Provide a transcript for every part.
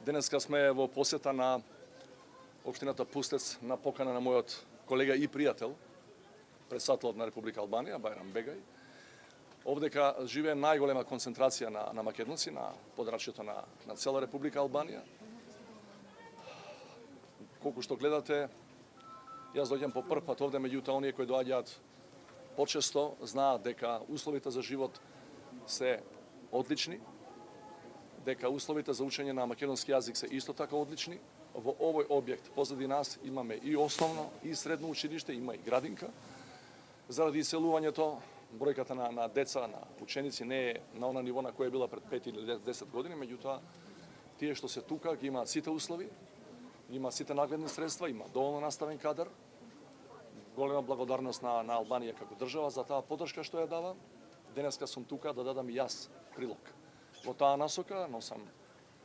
Денеска сме во посета на општината Пустец на покана на мојот колега и пријател, председателот на Република Албанија, Бајрам Бегај. Овдека живее најголема концентрација на македонци на подрачјето на цела Република Албанија. Колку што гледате, јас доаѓам по прв пат овде, меѓутоа оние кои доаѓаат почесто знаат дека условите за живот се одлични, дека условите за учење на македонски јазик се исто така одлични. Во овој објект позади нас имаме и основно и средно училиште, има и градинка. Заради иселувањето, бројката на деца, на ученици не е на она ниво на кое била пред 5 или 10 години, меѓутоа тие што се тука ги имаат сите услови, има сите нагледни средства, има доволно наставен кадар. Голема благодарност на Албанија како држава за таа поддршка што ја дава. Денеска сум тука да дадам и јас прилог. Во таа насока носам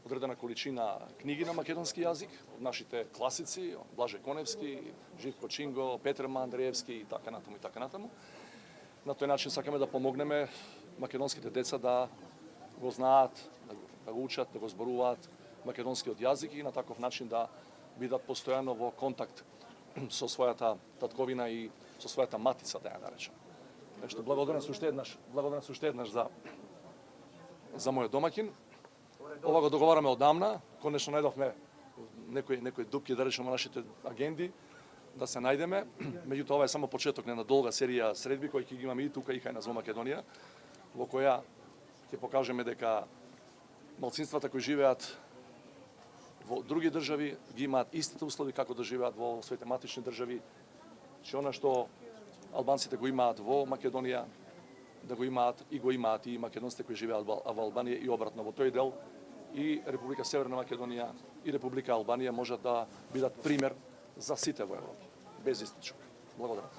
одредена количина книги на македонски јазик, од нашите класици, Блаже Коневски, Живко Чинго, Петр Андреевски и така натаму и така натаму. На тој начин сакаме да помогнеме македонските деца да го знаат, да го учат, да го зборуваат македонскиот јазик и на таков начин да бидат постојано во контакт со својата татковина и со својата матица, да ја наречам. Нешто благодарен сум уште еднаш за мојот домаќин. Ова го договараме одамна, конечно најдовме некои дупки да речеме нашите агенди, да се најдеме, меѓутоа ова е само почеток на една долга серија средби кои ќе ги имаме и тука и кај нас во Македонија, во која ќе покажеме дека малцинствата кои живеат во други држави ги имаат истите услови како да живеат во своите матични држави, че она што албанците го имаат во Македонија, да го имаат и македонците кои живеат во Албанија и обратно. Во тој дел и Република Северна Македонија и Република Албанија можат да бидат пример за сите во Европа, без истичок. Благодарам.